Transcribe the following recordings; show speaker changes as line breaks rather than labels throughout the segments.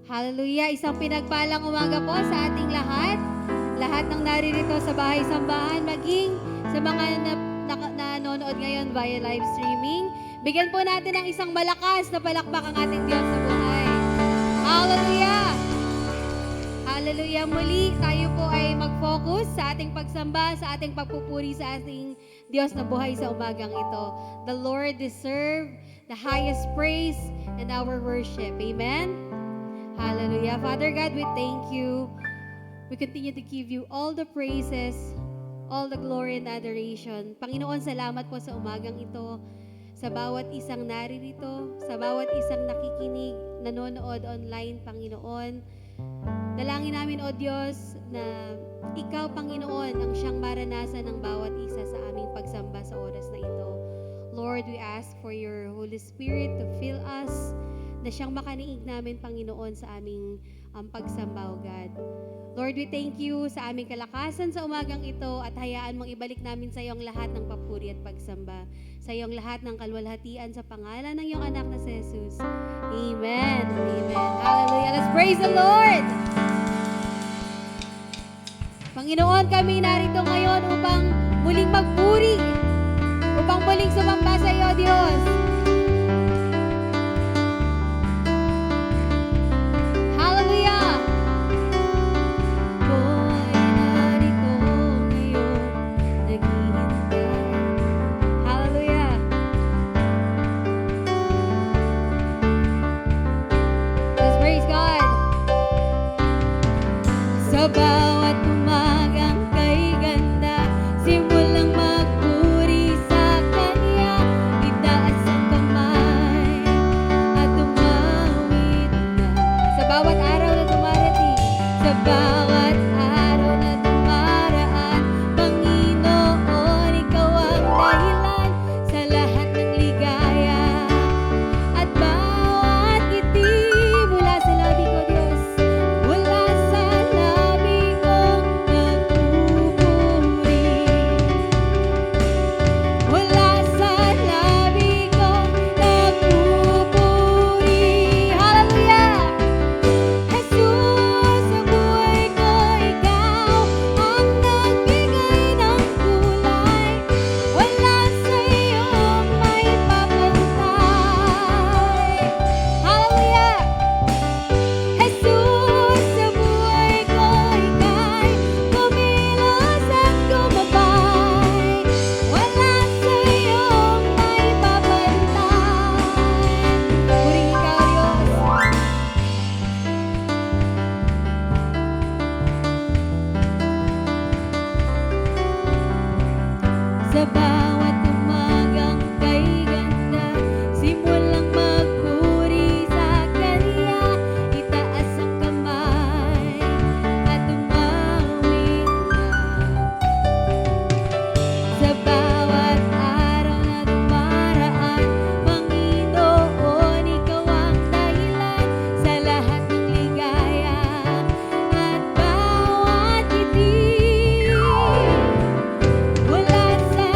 Hallelujah! Isang pinagpalang umaga po sa ating lahat. Lahat ng naririto sa bahay sambahan, maging sa mga nanonood ngayon via live streaming. Bigyan po natin ng isang malakas na palakpak ang ating Diyos sa buhay. Hallelujah! Hallelujah! Muli, tayo po ay mag-focus sa ating pagsamba, sa ating pagpupuri sa ating Diyos na buhay sa umagang ito. The Lord deserves the highest praise and our worship. Amen? Hallelujah. Father God, we thank you. We continue to give you all the praises, all the glory and adoration. Panginoon, salamat po sa umagang ito, sa bawat isang naririto, sa bawat isang nakikinig, nanonood online, Panginoon. Dalangin namin, O Diyos, na Ikaw, Panginoon, ang siyang maranasan ng bawat isa sa aming pagsamba sa oras na ito. Lord, we ask for your Holy Spirit to fill us, na siyang makaniig namin, Panginoon, sa aming pagsamba, O God. Lord, we thank you sa aming kalakasan sa umagang ito at hayaan mong ibalik namin sa iyo ang lahat ng papuri at pagsamba. Sa iyo ang lahat ng kalwalhatian sa pangalan ng iyong anak na si Jesus. Amen. Amen. Hallelujah. Let's praise the Lord. Panginoon, kami narito ngayon upang muling magpuri, upang muling sumamba sa iyo, Diyos.
Bawat umagang kay ganda, simulang magpuri sa Kanya, itaas ang kamay at tumawid na.
Sa bawat araw na dumarating,
Sa bawat araw na dumaraan, Panginoon, Ikaw ang dahilan sa lahat ng ligaya. At bawat ngiti mula sa labi ko, Diyos, mula sa labi kong nagpupuri. Mula sa labi kong nagpupuri. Hallelujah! Jesus, sa buhay ko, Ikaw ang nagbigay ng kulay. Wala sa iyo may papantay. Hallelujah! Jesus, sa buhay ko, Ika'y kumilos at gumabay. Wala sa iyo may papantay. Puring Ikaw, Diyos. Sa bawat umagang kay ganda, simulang magpuri sa Kanya, itaas ang kamay at tumawid na. Sa bawat araw na dumaraan, Panginoon, Ikaw ang dahilan sa lahat ng ligaya. At bawat ngiti mula sa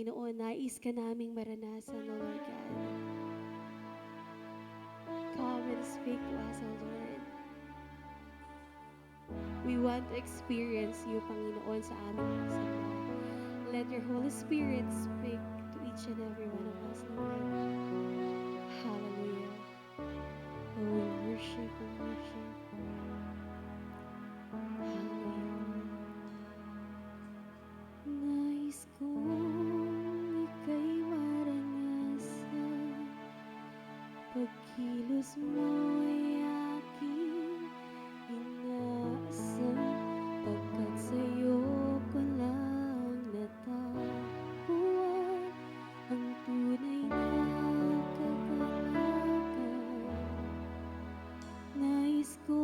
Panginoon, nais ka naming maranasan, O Lord God. Come and speak to us, O Lord. We want to experience you, Panginoon, sa aming puso. Let your Holy Spirit speak to each and every one of us, Lord. Hallelujah. Oh, we worship, we worship. Hallelujah. Nais kong ika'y maranasan, pagkilos mo'y aking inaasam, pagkat sa'yo ko lang natagpuan ang tunay na kagalakan. Nais ko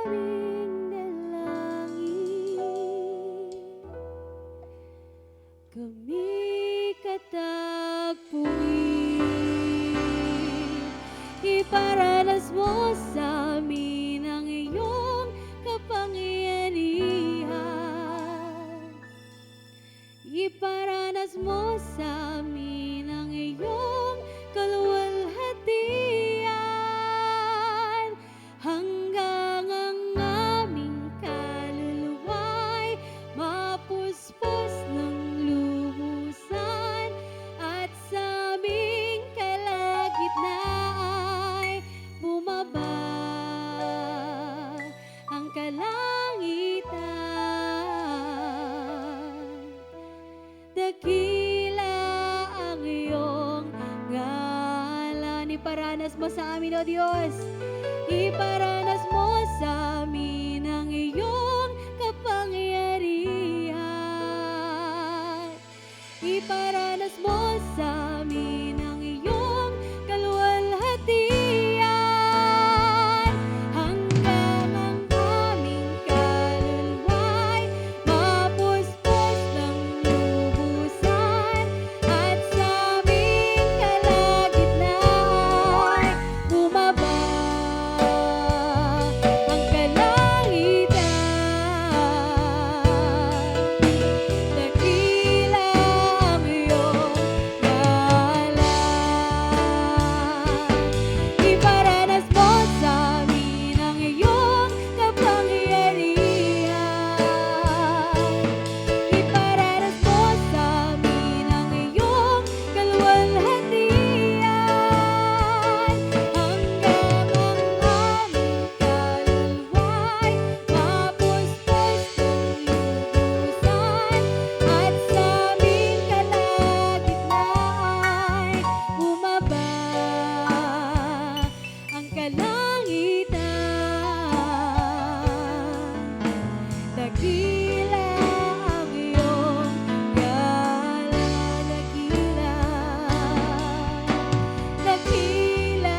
aming dalangin. Kami katagpuin, iparanas mo sa amin ang iyong kapangyarihan. Iparanas mo sa amin ang iyong kaluwalhatian, hanggang ang aming kaluluwa'y mapuspos ng lubusan, at sa aming kalagitnaan bumaba ang kalangitan. Dakila ang iyong ngalan. Iparanas mo sa amin, O Diyos. Iparanas mo sa amin ang iyong kapangyarihan. Iparanas mo sa amin ang iyong kaluwalhatian, hanggang ang aming kaluluwa'y mapuspos ng lubusan, at sa aming kalagitnaan bumaba ang kalangitan. Dakila ang iyong ngalan. Iparanas mo sa amin ang iyong kapangyarihan. Iparanas mo sa amin ang iyong kaluwalhatian, hanggang ang aming kaluluwa'y mapuspos ng lubusan, at sa aming kalagitnaan bumaba ang kalangitan. Dakila ang iyong ngalan. Dakila, dakila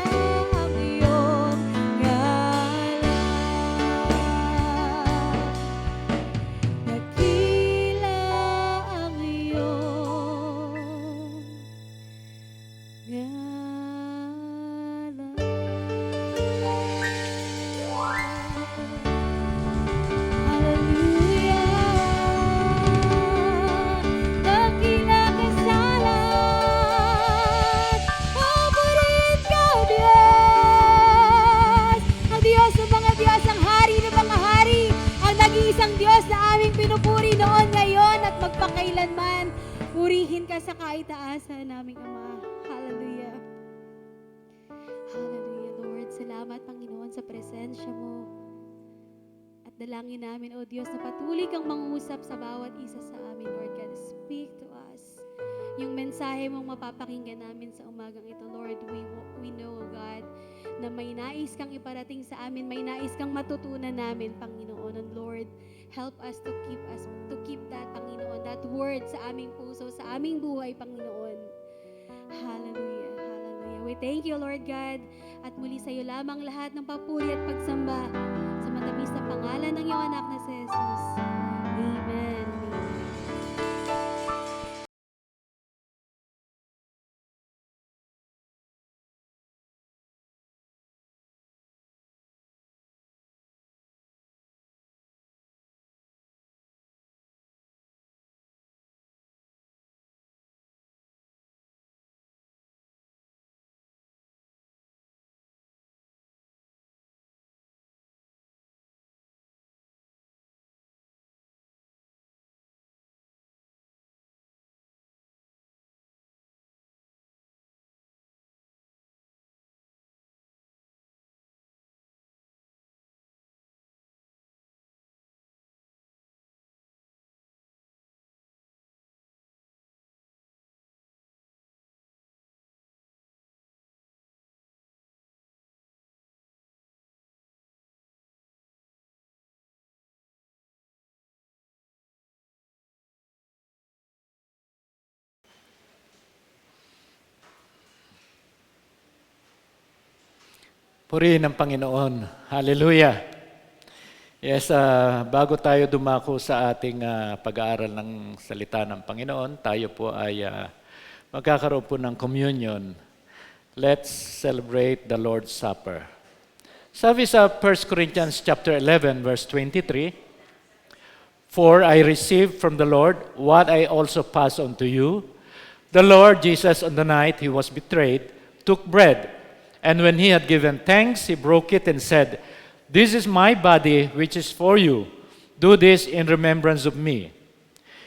ang iyong ngalan. Dakila ang iyong Hallelujah. Dakila kasalan, paborit ka, O Diyos. Ang Diyos ng mga Diyos, ang Hari ng mga hari, ang nag-iisang Diyos na aming pinupuri noon, ngayon, at magpakailanman. Purihin ka sa kaitaasan naming Ama. Hallelujah. Hallelujah, Lord. Salamat, Panginoon, sa presensya mo. At dalangin namin, O Diyos, na patuloy kang mangusap sa bawat isa sa amin, Lord God. Speak to us. Yung mensahe mong mapapakinggan namin sa umagang ito, Lord, we know, God, na may nais kang iparating sa amin, may nais kang matutunan namin, Panginoon. And Lord, help us to keep that, Panginoon, that word sa aming puso, sa aming buhay, Panginoon. Hallelujah, hallelujah. We thank you, Lord God, at muli sa iyo lamang lahat ng papuri at pagsamba sa matamis na pangalan ng iyong anak na si Jesus. Amen. Amen.
Purihin ang Panginoon. Hallelujah. Yes, bago tayo dumako sa ating pag-aaral ng salita ng Panginoon, tayo po ay magkakaroon po ng communion. Let's celebrate the Lord's Supper. Sabi sa 1 Corinthians chapter 11, verse 23, "For I received from the Lord what I also passed on to you. The Lord Jesus, on the night he was betrayed, took bread, and when he had given thanks, he broke it and said, 'This is my body, which is for you. Do this in remembrance of me.'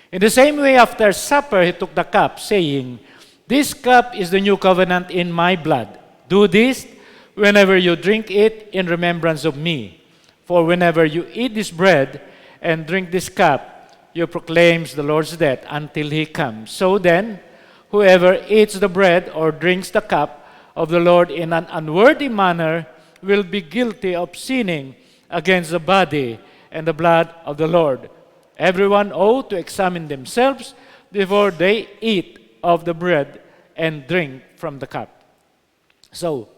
In the same way, after supper, he took the cup, saying, 'This cup is the new covenant in my blood. Do this whenever you drink it in remembrance of me. For whenever you eat this bread and drink this cup, you proclaim the Lord's death until he comes. So then, whoever eats the bread or drinks the cup of the Lord in an unworthy manner will be guilty of sinning against the body and the blood of the Lord. Everyone ought to examine themselves before they eat of the bread and drink from the cup." So,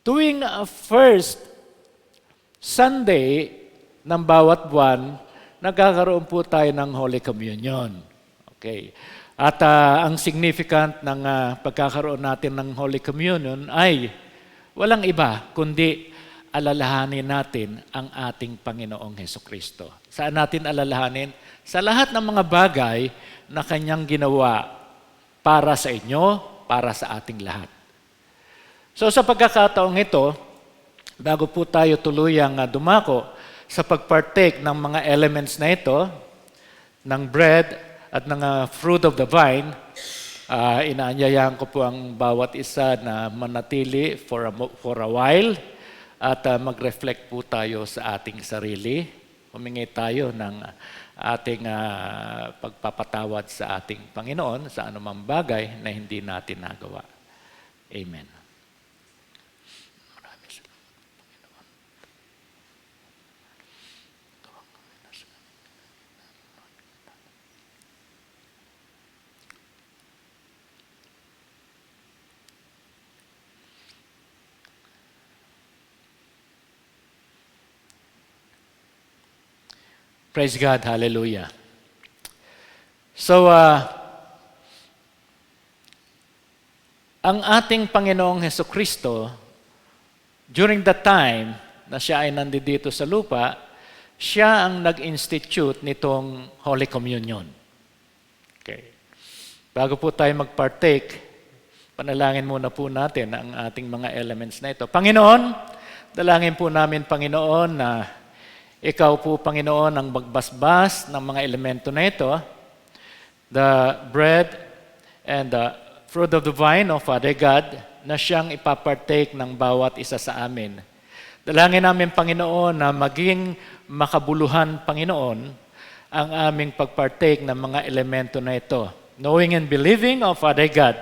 tuwing first Sunday ng bawat buwan, nagkakaroon po tayo ng Holy Communion. Okay. At ang significant ng pagkakaroon natin ng Holy Communion ay walang iba kundi alalahanin natin ang ating Panginoong Hesukristo. Saan natin alalahanin? Sa lahat ng mga bagay na Kanyang ginawa para sa inyo, para sa ating lahat. So sa pagkakataong ito, bago po tayo tuluyang dumako sa pagpartake ng mga elements na ito, ng bread at ng fruit of the vine, inaanyayahan ko po ang bawat isa na manatili for a while at mag-reflect po tayo sa ating sarili. Humingi tayo ng ating pagpapatawad sa ating Panginoon sa anumang bagay na hindi natin nagawa. Amen. Maraming salamat, Panginoon. Praise God, hallelujah. So, ang ating Panginoong Hesukristo, during the time na siya ay nandito sa lupa, siya ang nag-institute nitong Holy Communion. Okay. Bago po tayo mag-partake, panalangin muna po natin ang ating mga elements na ito. Panginoon, dalangin po namin, Panginoon, na Ikaw po, Panginoon, ang magbasbas ng mga elemento na ito, the bread and the fruit of the vine of Father God, na siyang ipapartake ng bawat isa sa amin. Dalangin namin, Panginoon, na maging makabuluhan, Panginoon, ang aming pagpartake ng mga elemento na ito. Knowing and believing of Father God,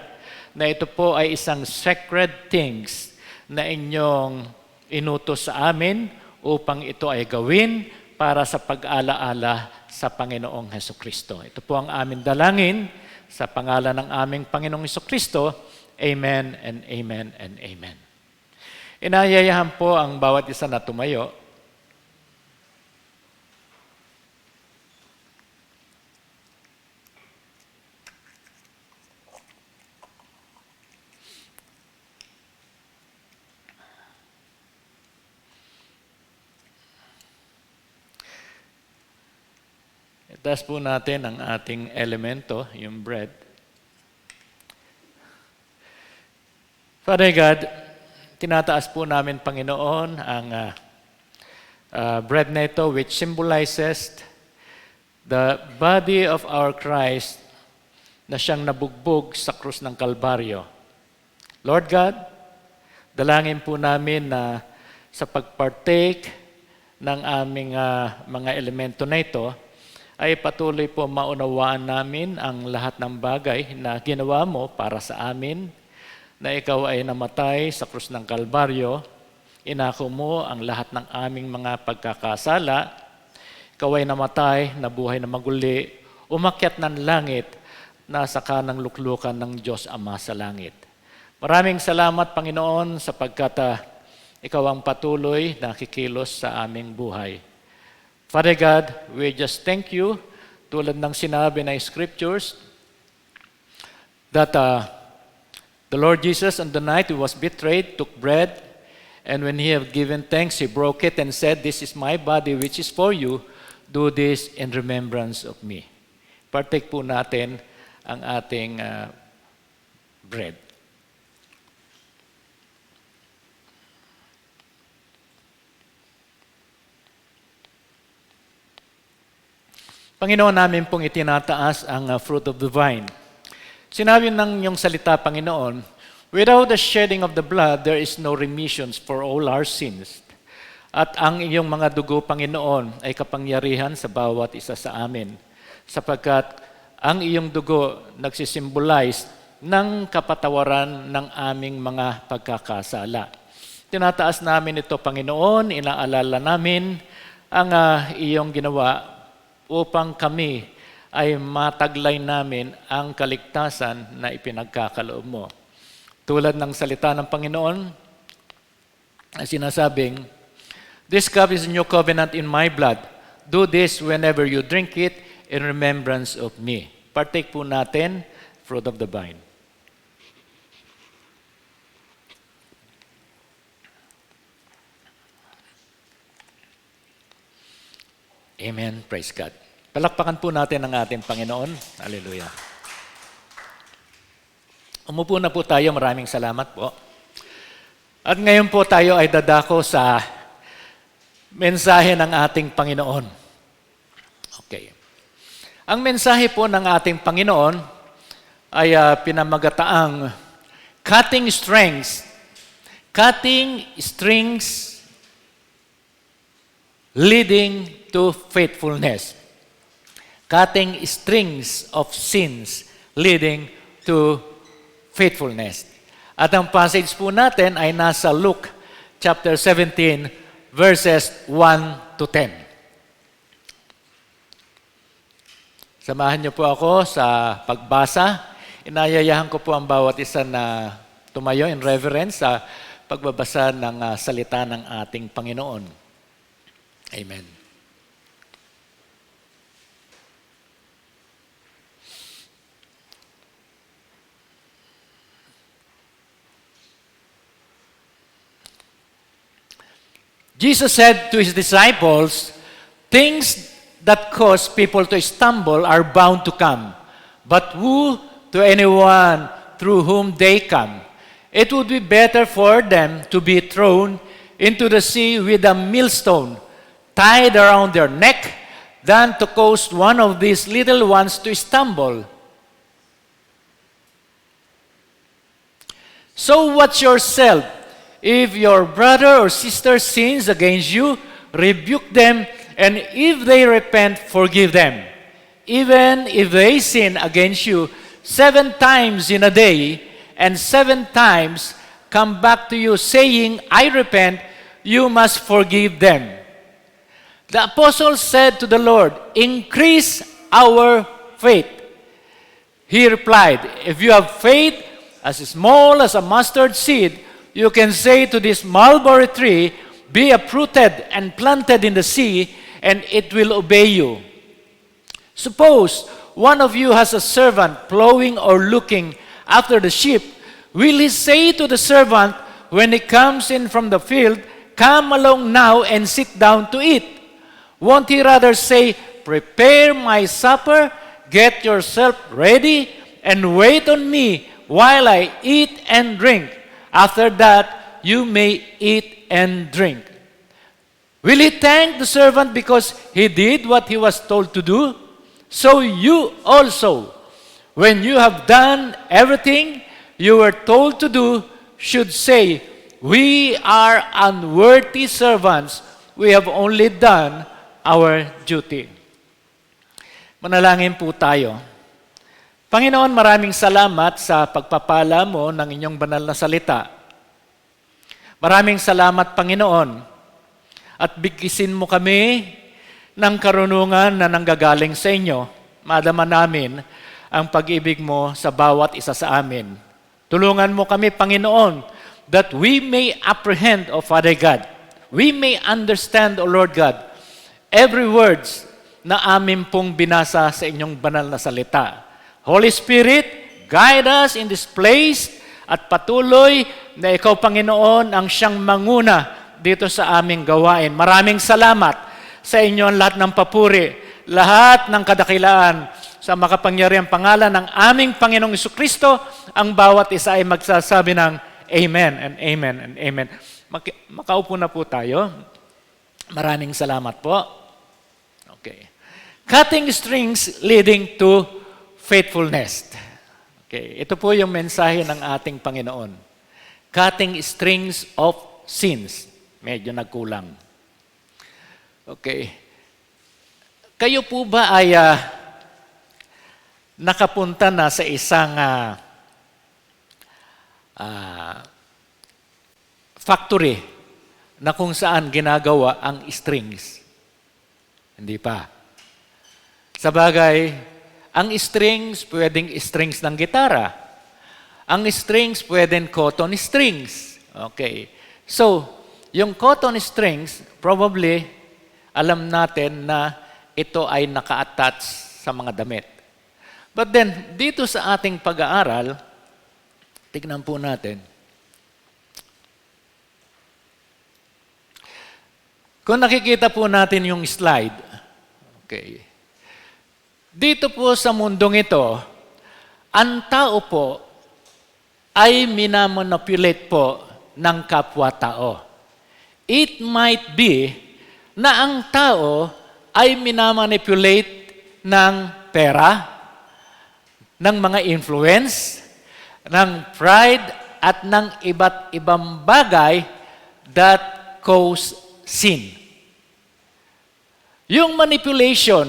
na ito po ay isang sacred things na inyong inutos sa amin, upang ito ay gawin para sa pag-alaala sa Panginoong Hesukristo. Ito po ang aming dalangin sa pangalan ng aming Panginoong Hesukristo. Amen and amen and amen. Inayayahan po ang bawat isa na tumayo. Itaas po natin ang ating elemento, yung bread. Father God, tinataas po namin, Panginoon, ang bread na ito which symbolizes the body of our Christ na siyang nabugbog sa krus ng Kalbaryo. Lord God, dalangin po namin na sa pagpartake ng aming mga elemento na ito, ay patuloy po maunawaan namin ang lahat ng bagay na ginawa mo para sa amin, na ikaw ay namatay sa krus ng Kalbaryo, inako mo ang lahat ng aming mga pagkakasala, ikaw ay namatay, nabuhay na maguli, umakyat ng langit, nasa kanang luklukan ng Diyos Ama sa langit. Maraming salamat, Panginoon, sapagkat Ikaw ang patuloy na kikilos sa aming buhay. Father God, we just thank you, tulad ng sinabi ng Scriptures, that the Lord Jesus on the night he was betrayed took bread, and when he had given thanks, he broke it and said, "This is my body which is for you. Do this in remembrance of me." Partake po natin ang ating bread. Panginoon, namin pong itinataas ang fruit of the vine. Sinabi ng iyong salita, Panginoon, without the shedding of the blood, there is no remissions for all our sins. At ang iyong mga dugo, Panginoon, ay kapangyarihan sa bawat isa sa amin. Sapagkat ang iyong dugo nagsisimbolize ng kapatawaran ng aming mga pagkakasala. Tinataas namin ito, Panginoon, inaalala namin ang iyong ginawa upang kami ay mataglay namin ang kaligtasan na ipinagkakaloob mo. Tulad ng salita ng Panginoon, sinasabing, "This cup is a new covenant in my blood. Do this whenever you drink it in remembrance of me." Partake po natin, fruit of the vine. Amen. Praise God. Palakpakan po natin ang ating Panginoon. Hallelujah. Umupo na po tayo. Maraming salamat po. At ngayon po tayo ay dadako sa mensahe ng ating Panginoon. Okay. Ang mensahe po ng ating Panginoon ay pinamagataang cutting strings leading to faithfulness. Cutting strings of sins leading to faithfulness. At ang passage po natin ay nasa Luke chapter 17 verses 1 to 10. Samahan niyo po ako sa pagbasa. Inayayahan ko po ang bawat isa na tumayo in reverence sa pagbabasa ng salita ng ating Panginoon. Amen. Jesus said to his disciples, "Things that cause people to stumble are bound to come, but woe to anyone through whom they come. It would be better for them to be thrown into the sea with a millstone tied around their neck than to cause one of these little ones to stumble. So watch yourself. If your brother or sister sins against you, rebuke them, and if they repent, forgive them. Even if they sin against you 7 times in a day, and 7 times come back to you saying, 'I repent,' you must forgive them." The apostle said to the Lord, "Increase our faith." He replied, "If you have faith as small as a mustard seed, you can say to this mulberry tree, 'Be uprooted and planted in the sea,' and it will obey you. Suppose one of you has a servant plowing or looking after the sheep. Will he say to the servant when he comes in from the field, 'Come along now and sit down to eat'? Won't he rather say, 'Prepare my supper, get yourself ready, and wait on me while I eat and drink? After that, you may eat and drink'? Will he thank the servant because he did what he was told to do? So you also, when you have done everything you were told to do, should say, 'We are unworthy servants. We have only done our duty.'" Manalangin po tayo. Panginoon, maraming salamat sa pagpapala mo ng inyong banal na salita. Maraming salamat, Panginoon, at bigkisin mo kami ng karunungan na nanggagaling sa inyo. Madama namin ang pag-ibig mo sa bawat isa sa amin. Tulungan mo kami, Panginoon, that we may apprehend, O Father God, we may understand, O Lord God, every words na amin pong binasa sa inyong banal na salita. Holy Spirit, guide us in this place at patuloy na ikaw, Panginoon, ang siyang manguna dito sa aming gawain. Maraming salamat sa inyo ang lahat ng papuri, lahat ng kadakilaan sa makapangyarihang pangalan ng aming Panginoong Jesucristo. Ang bawat isa ay magsasabi ng Amen and Amen and Amen. Makaupo na po tayo. Maraming salamat po. Okay. Cutting strings leading to faithfulness. Okay. Ito po yung mensahe ng ating Panginoon. Cutting strings of sins. Medyo nagkulang. Okay. Kayo po ba ay nakapunta na sa isang factory na kung saan ginagawa ang strings? Hindi pa. Sabagay, ang strings pwedeng strings ng gitara. Ang strings pwedeng cotton strings. Okay. So, yung cotton strings, probably, alam natin na ito ay naka-attach sa mga damit. But then, dito sa ating pag-aaral, tignan po natin. Kung nakikita po natin yung slide, okay. Dito po sa mundong ito, ang tao po ay minamanipulate po ng kapwa-tao. It might be na ang tao ay minamanipulate ng pera, ng mga influence, ng pride, at ng iba't ibang bagay that cause sin. Yung manipulation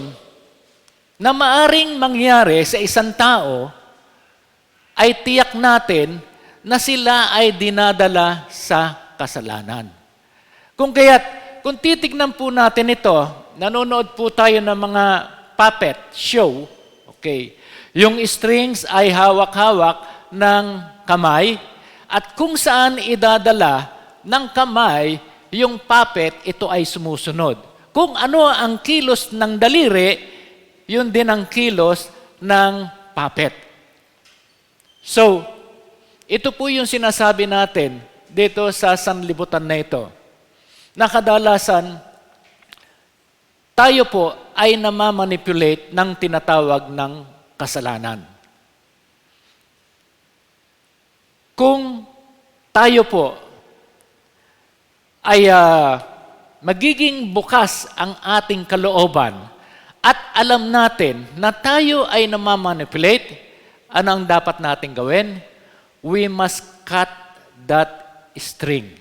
na maaring mangyari sa isang tao ay tiyak natin na sila ay dinadala sa kasalanan. Kung titignan po natin ito, nanonood po tayo ng mga puppet show, okay, yung strings ay hawak-hawak ng kamay, at kung saan idadala ng kamay yung puppet, ito ay sumusunod. Kung ano ang kilos ng daliri, yun din ang kilos ng puppet. So, ito po yung sinasabi natin dito sa sanlibutan na ito. Na kadalasan, tayo po ay namamanipulate ng tinatawag ng kasalanan. Kung tayo po ay magiging bukas ang ating kalooban at alam natin na tayo ay namamanipulate, ano ang dapat nating gawin? We must cut that string.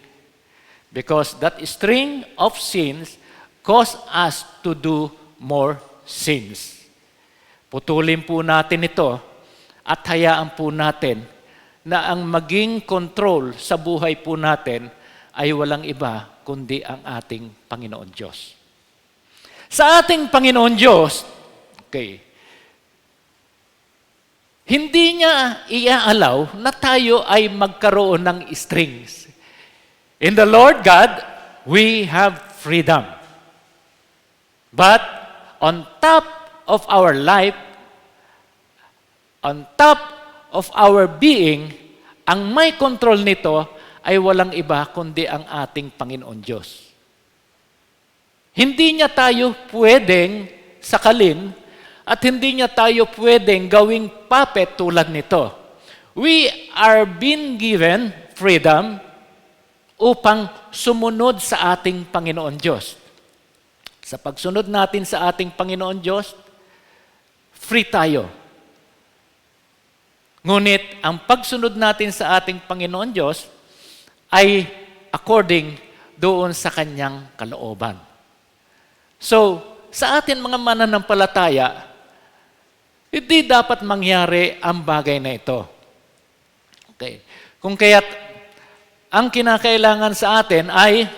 Because that string of sins cause us to do more sins. Putulin po natin ito at hayaan po natin na ang maging control sa buhay po natin ay walang iba kundi ang ating Panginoon Diyos. Sa ating Panginoon Diyos, okay, hindi niya iaalaw na tayo ay magkaroon ng strings. In the Lord God, we have freedom. But on top of our life, on top of our being, ang may control nito ay walang iba kundi ang ating Panginoon Diyos. Hindi niya tayo pwedeng sakalin at hindi niya tayo pwedeng gawing puppet tulad nito. We are being given freedom upang sumunod sa ating Panginoon Diyos. Sa pagsunod natin sa ating Panginoon Diyos, free tayo. Ngunit ang pagsunod natin sa ating Panginoon Diyos ay according doon sa kanyang kalooban. So, sa atin mga mananampalataya, hindi dapat mangyari ang bagay na ito. Okay. Kung kaya't ang kinakailangan sa atin ay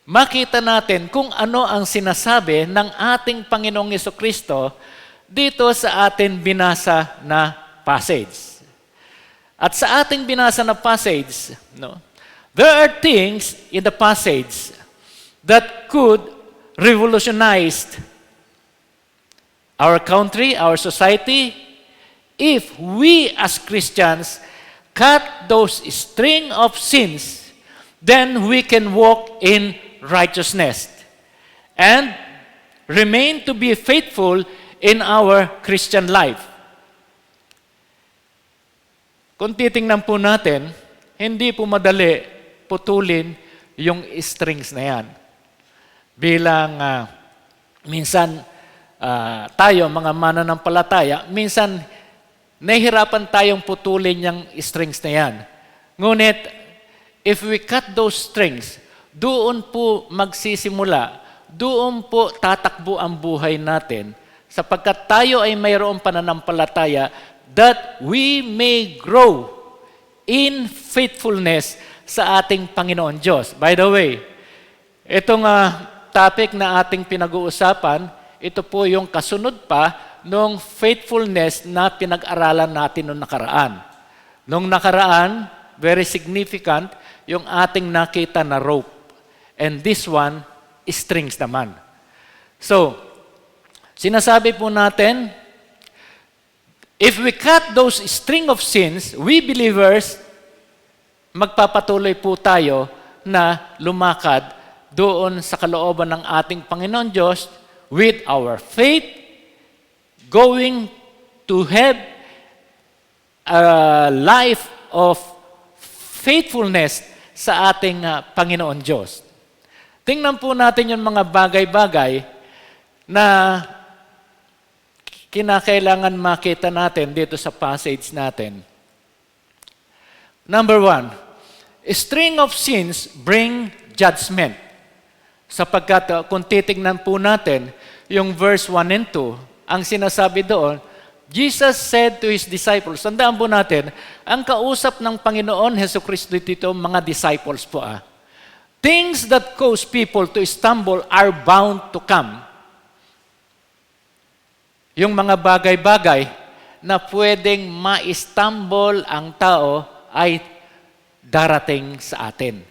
makita natin kung ano ang sinasabi ng ating Panginoong Jesucristo dito sa atin binasa na passage. At sa ating binasa na passage, no, there are things in the passage that could revolutionize our country, our society, if we as Christians cut those string of sins, then we can walk in righteousness and remain to be faithful in our Christian life. Kung titingnan po natin, hindi po madali putulin yung strings na yan. Bilang minsan tayo, mga mananampalataya, minsan nahihirapan tayong putulin yung strings na yan. Ngunit, if we cut those strings, doon po magsisimula, doon po tatakbo ang buhay natin, sapagkat tayo ay mayroong pananampalataya that we may grow in faithfulness sa ating Panginoon Diyos. By the way, itong topic na ating pinag-uusapan, ito po yung kasunod pa nung faithfulness na pinag-aralan natin nung nakaraan. Nung nakaraan, very significant, yung ating nakita na rope. And this one, strings naman. So, sinasabi po natin, if we cut those string of sins, we believers, magpapatuloy po tayo na lumakad doon sa kalooban ng ating Panginoon Diyos with our faith, going to have a life of faithfulness sa ating Panginoon Diyos. Tingnan po natin yung mga bagay-bagay na kinakailangan makita natin dito sa passage natin. Number 1, a string of sins bring judgment. Sapagkat kung titignan po natin yung verse 1 and 2, ang sinasabi doon, Jesus said to His disciples, tandaan po natin, ang kausap ng Panginoon Jesucristo dito, mga disciples po things that cause people to stumble are bound to come. Yung mga bagay-bagay na pwedeng ma-stumble ang tao ay darating sa atin.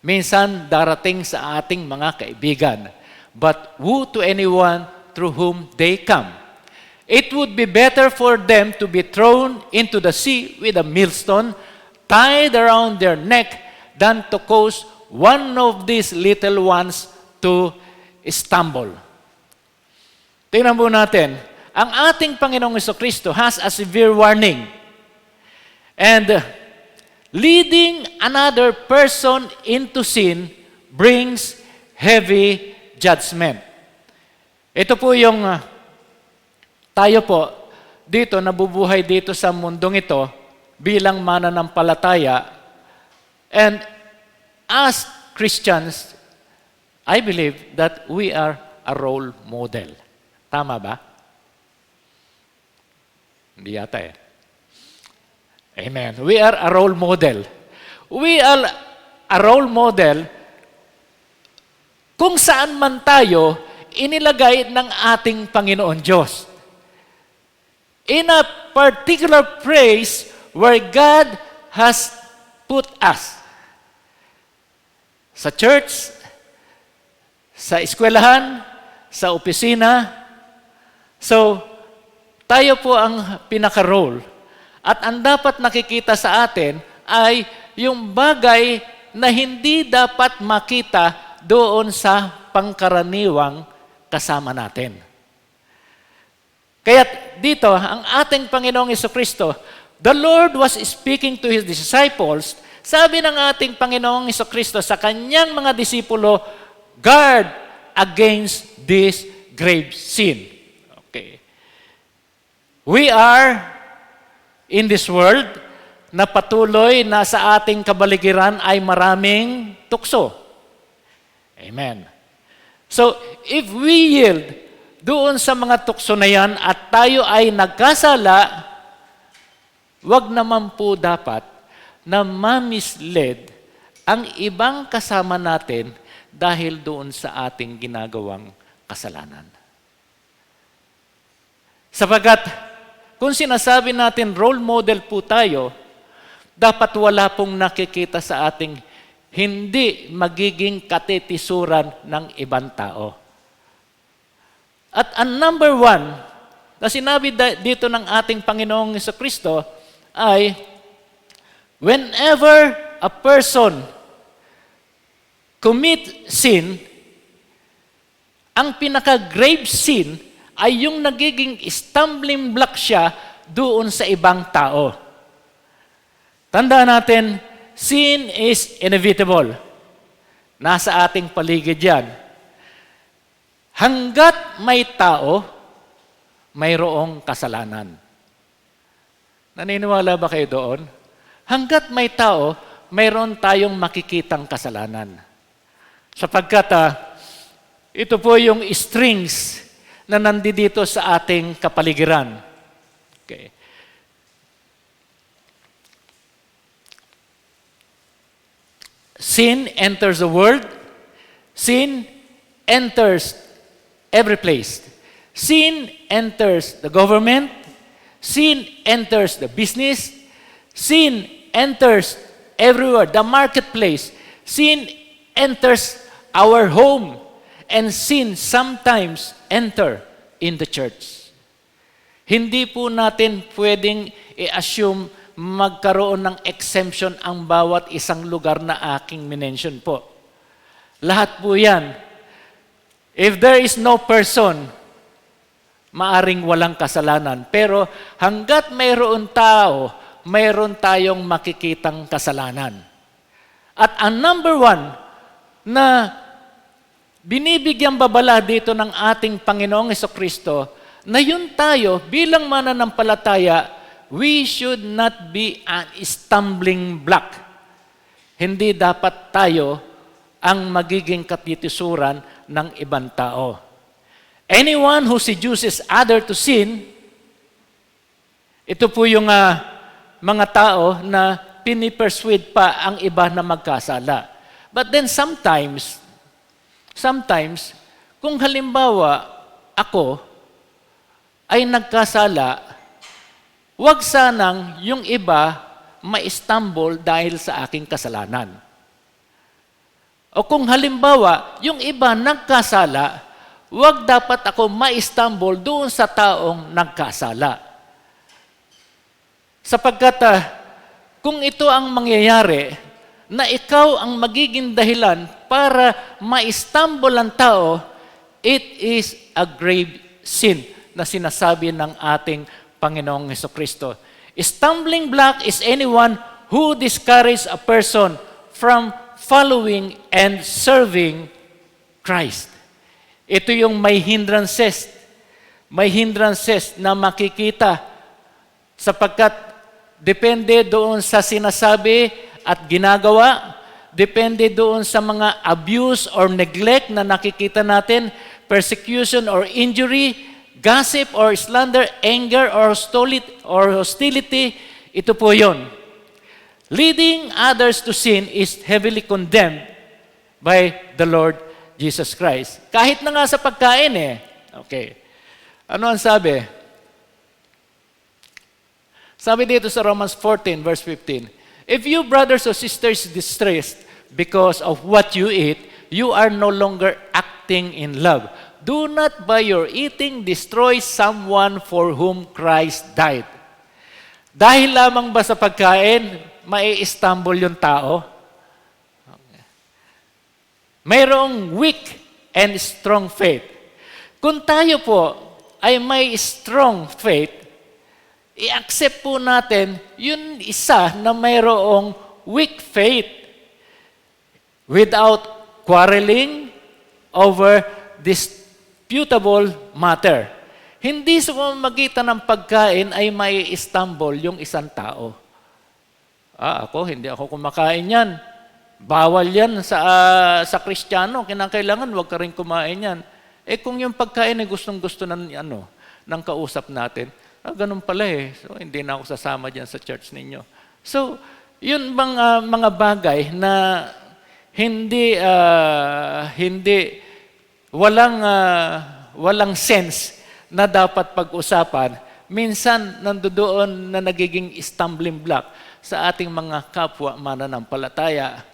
Minsan, darating sa ating mga kaibigan. But woe to anyone through whom they come. It would be better for them to be thrown into the sea with a millstone tied around their neck than to cause one of these little ones to stumble. Tingnan po natin, ang ating Panginoong Jesucristo has a severe warning. And leading another person into sin brings heavy judgment. Ito po yung tayo po dito, nabubuhay dito sa mundong ito bilang mananampalataya. And as Christians, I believe that we are a role model. Tama ba? Hindi yata Amen. We are a role model. We are a role model kung saan man tayo inilagay ng ating Panginoon Diyos. In a particular place where God has put us. Sa church, sa eskwelahan, sa opisina. So, tayo po ang pinaka-role. At ang dapat nakikita sa atin ay yung bagay na hindi dapat makita doon sa pangkaraniwang kasama natin. Kaya dito, ang ating Panginoong Jesucristo, the Lord was speaking to His disciples. Sabi ng ating Panginoong Jesucristo sa kanyang mga disipulo, guard against this grave sin. Okay. We are in this world na patuloy na sa ating kabaligiran ay maraming tukso. Amen. So, if we yield doon sa mga tukso na yan at tayo ay nagkasala, wag naman po dapat na ma-mislead ang ibang kasama natin dahil doon sa ating ginagawang kasalanan. Sapagkat kung sinasabi natin role model po tayo, dapat wala pong nakikita sa ating hindi magiging katitisuran ng ibang tao. At ang number one na sinabi dito ng ating Panginoong Jesucristo ay, whenever a person commit sin, ang pinaka-grave sin ay yung nagiging stumbling block siya doon sa ibang tao. Tandaan natin, sin is inevitable. Nasa ating paligid yan. Hanggat may tao, mayroong kasalanan. Naniniwala ba kayo doon? Hanggat may tao, mayroon tayong makikitang kasalanan. Sapagkat ito po yung strings na nandito sa ating kapaligiran. Okay. Sin enters the world. Sin enters every place. Sin enters the government. Sin enters the business. Sin enters everywhere, the marketplace. Sin enters our home. And sin sometimes enter in the church. Hindi po natin pwedeng i-assume magkaroon ng exemption ang bawat isang lugar na aking minention po. Lahat po yan. If there is no person, maaring walang kasalanan. Pero hanggat mayroon tao, mayroon tayong makikitang kasalanan. At ang number one na binibigyan babala dito ng ating Panginoong Jesucristo na yun tayo bilang mananampalataya, we should not be a stumbling block. Hindi dapat tayo ang magiging katitisuran ng ibang tao. Anyone who seduces other to sin, ito po yung mga tao na pinipersuade pa ang iba na magkasala. But then sometimes, kung halimbawa ako ay nagkasala, wag sanang yung iba ma-stumble dahil sa aking kasalanan. O kung halimbawa, yung iba nagkasala, wag dapat ako ma-stumble doon sa taong nagkasala. Sapagkat kung ito ang mangyayari, na ikaw ang magiging dahilan para ma-stumble ang tao, it is a grave sin na sinasabi ng ating Panginoong Jesucristo. Stumbling block is anyone who discourages a person from following and serving Christ. Ito yung may hindrances na makikita sapagkat depende doon sa sinasabi at ginagawa, depende doon sa mga abuse or neglect na nakikita natin, persecution or injury, gossip or slander, anger or hostility, ito po yun. Leading others to sin is heavily condemned by the Lord Jesus Christ. Kahit na nga sa pagkain Okay. Ano ang sabi? Sabi dito sa Romans 14 verse 15, if you brothers or sisters distressed because of what you eat, you are no longer acting in love. Do not by your eating destroy someone for whom Christ died. Dahil lamang ba sa pagkain, mai-stumble yung tao? Mayroong weak and strong faith. Kung tayo po ay may strong faith, i-accept po natin yun isa na mayroong weak faith without quarreling over disputable matter. Hindi sa pamamagitan ng pagkain ay mai-stumble yung isang tao. Hindi ako kumakain yan. Bawal yan sa Kristiyano. Kinakailangan, huwag ka rin kumain yan. Kung yung pagkain ay gustong-gusto ng kausap natin, ganun pala So, hindi na ako sasama dyan sa church ninyo. So, yun bang mga bagay na walang sense na dapat pag-usapan minsan nandoon na nagiging stumbling block sa ating mga kapwa mananampalataya.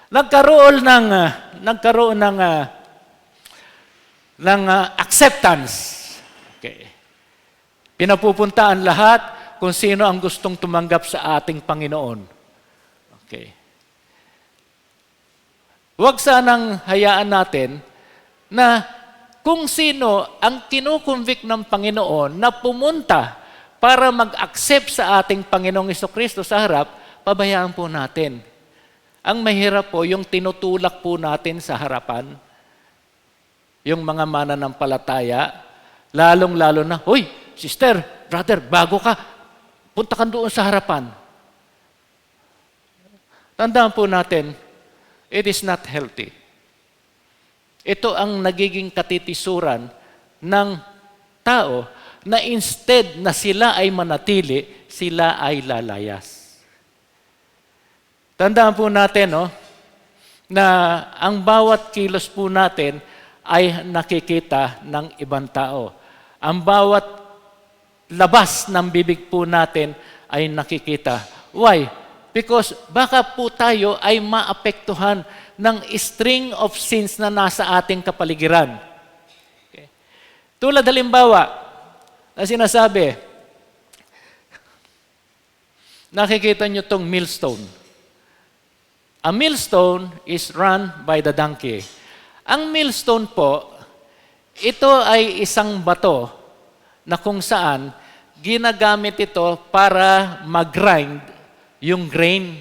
Nagkaroon ng acceptance. Okay. Pinapupuntaan lahat kung sino ang gustong tumanggap sa ating Panginoon. Okay. Huwag sanang hayaan natin na kung sino ang kinukonvict ng Panginoon na pumunta para mag-accept sa ating Panginoong Jesucristo sa harap, pabayaan po natin. Ang mahirap po, yung tinutulak po natin sa harapan, yung mga mananampalataya, lalong-lalo na, "Hoy, sister, brother, bago ka, punta ka doon sa harapan." Tandaan po natin, it is not healthy. Ito ang nagiging katitisuran ng tao na instead na sila ay manatili, sila ay lalayas. Tandaan po natin na ang bawat kilos po natin ay nakikita ng ibang tao. Ang bawat labas ng bibig po natin ay nakikita. Why? Because baka po tayo ay maapektuhan ng string of sins na nasa ating kapaligiran. Okay. Tulad halimbawa na sinasabi, nakikita nyo itong millstone. A millstone is run by the donkey. Ang millstone po, ito ay isang bato na kung saan ginagamit ito para mag-grind yung grain.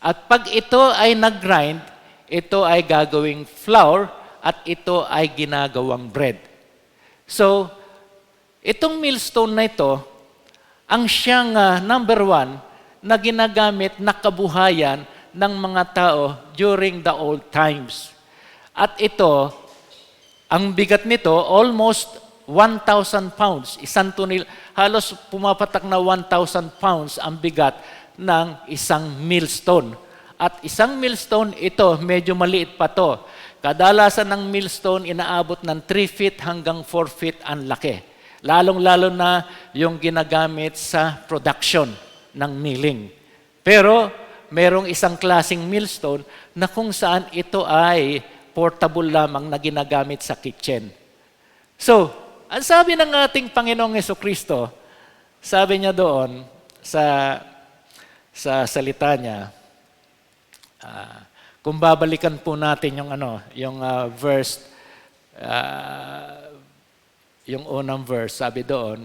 At pag ito ay nag-grind, ito ay gagawing flour at ito ay ginagawang bread. So, itong millstone na ito, ang siyang number one na ginagamit na kabuhayan ng mga tao during the old times. At ito, ang bigat nito, almost 1,000 pounds. Halos pumapatak na 1,000 pounds ang bigat ng isang millstone. At isang millstone, ito, medyo maliit pa to. Kadalasan ng millstone, inaabot ng 3 feet hanggang 4 feet ang laki. Lalong-lalo na yung ginagamit sa production ng milling. Pero, merong isang klaseng millstone na kung saan ito ay portable lamang na ginagamit sa kitchen. So, ang sabi ng ating Panginoong Jesucristo, sabi niya doon sa salita niya, kung babalikan po natin yung verse, yung unang verse, sabi doon,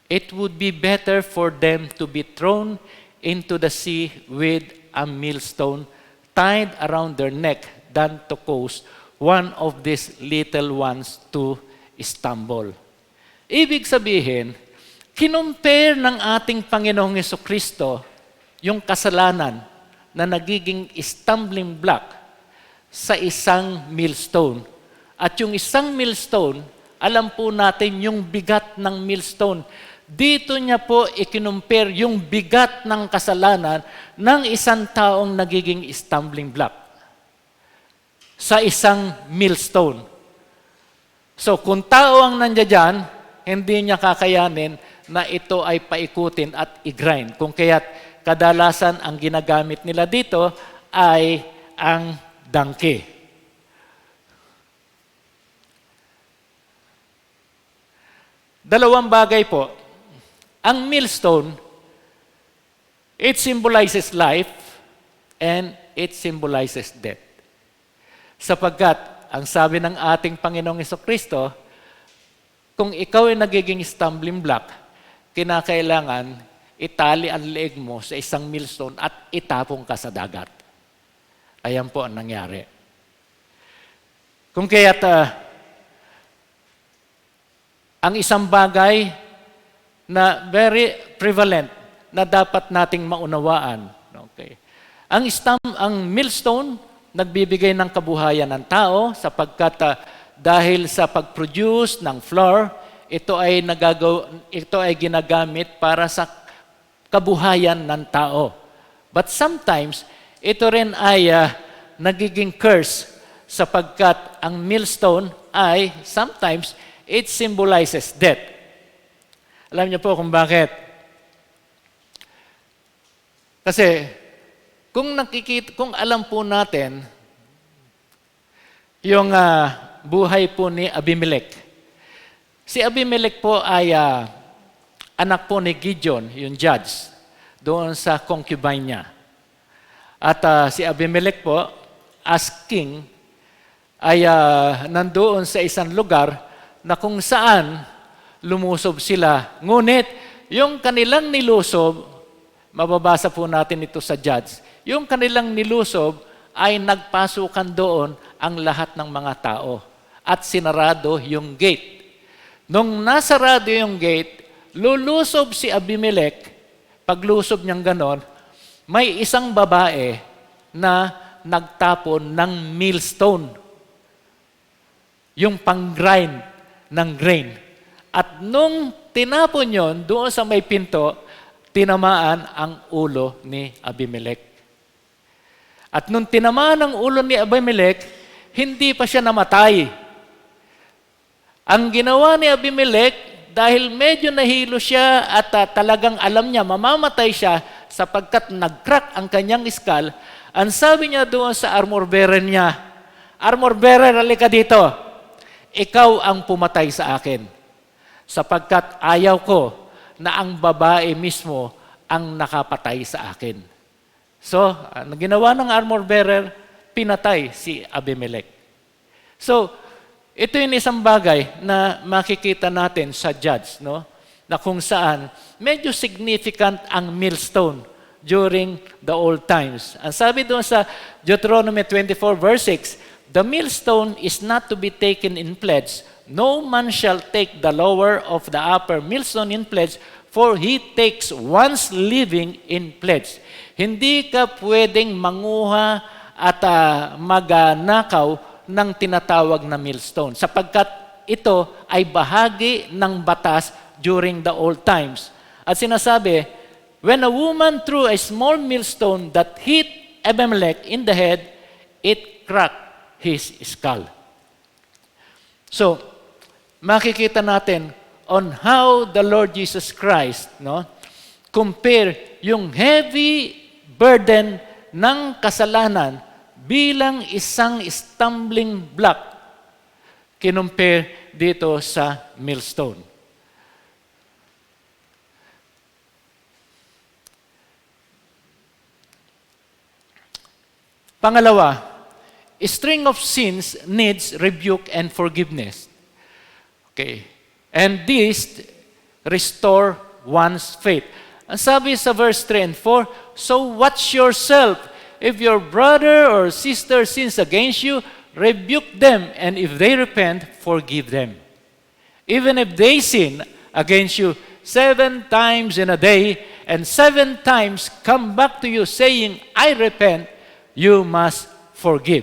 it would be better for them to be thrown into the sea with a millstone tied around their neck than to cause one of these little ones to stumble. Ibig sabihin, kinumpare ng ating Panginoong Jesucristo yung kasalanan na nagiging stumbling block sa isang millstone. At yung isang millstone, alam po natin yung bigat ng millstone. Dito niya po ikinumpare yung bigat ng kasalanan ng isang taong nagiging stumbling block sa isang millstone. So kung tao ang nandiyan, hindi niya kakayanin na ito ay paikutin at i-grind. Kung kaya't kadalasan ang ginagamit nila dito ay ang donkey. Dalawang bagay po. Ang millstone, it symbolizes life and it symbolizes death. Sapagkat, ang sabi ng ating Panginoong Jesucristo, kung ikaw ay nagiging stumbling block, kinakailangan itali ang leeg mo sa isang millstone at itapong ka sa dagat. Ayan po ang nangyari. Kung kaya't ang isang bagay na very prevalent na dapat nating maunawaan. Okay. Ang millstone, nagbibigay ng kabuhayan ng tao sapagkat dahil sa pag-produce ng flour, ito ay ginagamit para sa kabuhayan ng tao. But sometimes, ito rin ay nagiging curse sapagkat ang millstone ay sometimes it symbolizes death. Alam niyo po kung bakit? Kasi kung alam po natin yung buhay po ni Abimelech. Si Abimelech po ay anak po ni Gideon, yung judge, doon sa concubine niya. At si Abimelech po, as king, ay nandoon sa isang lugar na kung saan lumusob sila. Ngunit, yung kanilang nilusob, mababasa po natin ito sa Judge, yung kanilang nilusob ay nagpasukan doon ang lahat ng mga tao at sinarado yung gate. Nung nasarado yung gate, lulusob si Abimelech, paglusob niyang ganon, may isang babae na nagtapon ng millstone, yung pang-grind ng grain. At nung tinapon yon doon sa may pinto, tinamaan ang ulo ni Abimelech. At nung tinamaan ang ulo ni Abimelech, hindi pa siya namatay. Ang ginawa ni Abimelech, dahil medyo nahilo siya at talagang alam niya, mamamatay siya sapagkat nag-crack ang kanyang skull, ang sabi niya doon sa armor bearer niya, "Armor bearer, halika dito. Ikaw ang pumatay sa akin. Sapagkat ayaw ko na ang babae mismo ang nakapatay sa akin." So, ang ginawa ng armor bearer, pinatay si Abimelech. So, ito yung isang bagay na makikita natin sa Judge, no? Na kung saan medyo significant ang millstone during the old times. Ang sabi doon sa Deuteronomy 24 verse 6, "The millstone is not to be taken in pledge. No man shall take the lower of the upper millstone in pledge, for he takes one's living in pledge." Hindi ka pwedeng manguha at magnakaw ng tinatawag na millstone, sapagkat ito ay bahagi ng batas during the old times. At sinasabi, when a woman threw a small millstone that hit Abimelech in the head, it cracked his skull. So, makikita natin on how the Lord Jesus Christ, no, compare yung heavy burden ng kasalanan bilang isang stumbling block kinumpare dito sa millstone. Pangalawa, a string of sins needs rebuke and forgiveness. Okay. And this restore one's faith. Ang sabi sa verse 3 and 4, "So watch yourself. If your brother or sister sins against you, rebuke them, and if they repent, forgive them. Even if they sin against you 7 times in a day, and 7 times come back to you saying, 'I repent,' you must forgive."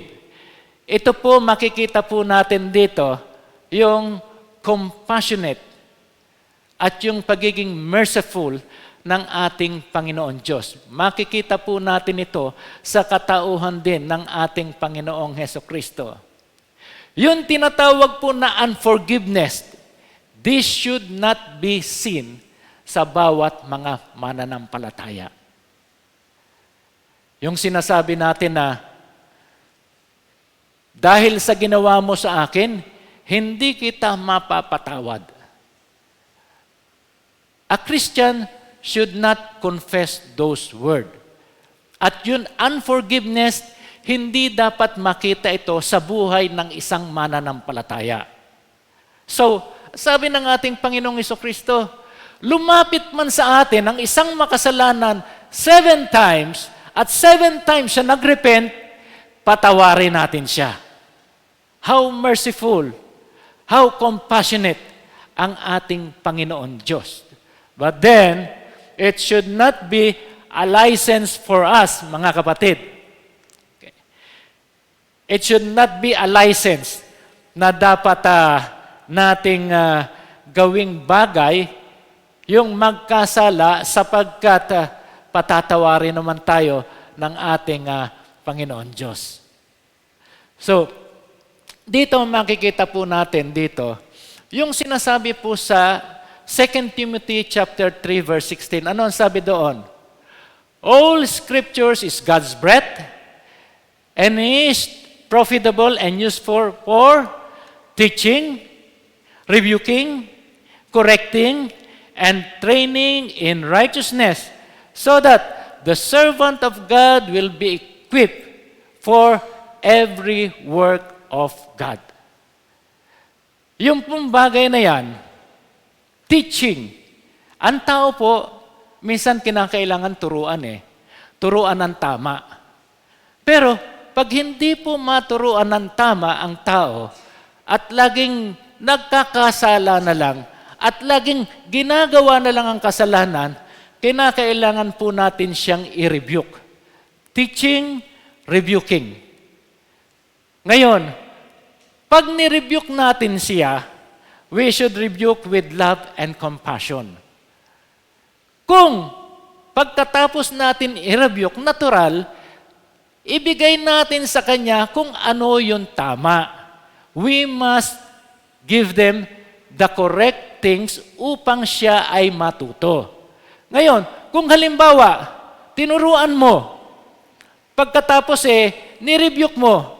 Ito po, makikita po natin dito, yung compassionate at yung pagiging merciful ng ating Panginoon Diyos. Makikita po natin ito sa katauhan din ng ating Panginoong Hesukristo. Yung tinatawag po na unforgiveness, this should not be seen sa bawat mga mananampalataya. Yung sinasabi natin na, dahil sa ginawa mo sa akin, hindi kita mapapatawad. A Christian should not confess those words. At yun, unforgiveness, hindi dapat makita ito sa buhay ng isang mananampalataya. So, sabi ng ating Panginoong Hesukristo, lumapit man sa atin ang isang makasalanan 7 times, at 7 times siya nagrepent, patawarin natin siya. How merciful, how compassionate ang ating Panginoon Diyos. But then, it should not be a license for us, mga kapatid. Okay. It should not be a license na dapat nating gawing bagay yung magkasala sapagkat patatawarin naman tayo ng ating Panginoon Diyos. So, dito makikita po natin dito, yung sinasabi po sa 2 Timothy chapter 3 verse 16. Ano ang sabi doon? All scriptures is God's breath and is profitable and useful for teaching, rebuking, correcting, and training in righteousness, so that the servant of God will be equipped for every work of God. Yung pong bagay na yan, teaching. Ang tao po, minsan kinakailangan turuan Turuan ng tama. Pero, pag hindi po maturuan ng tama ang tao, at laging nagkakasala na lang, at laging ginagawa na lang ang kasalanan, kinakailangan po natin siyang i-rebuke. Teaching, rebuking. Ngayon, pag ni-rebuke natin siya, we should rebuke with love and compassion. Kung pagkatapos natin i-rebuke, natural, ibigay natin sa kanya kung ano yung tama. We must give them the correct things upang siya ay matuto. Ngayon, kung halimbawa, tinuruan mo, pagkatapos ni-rebuke mo,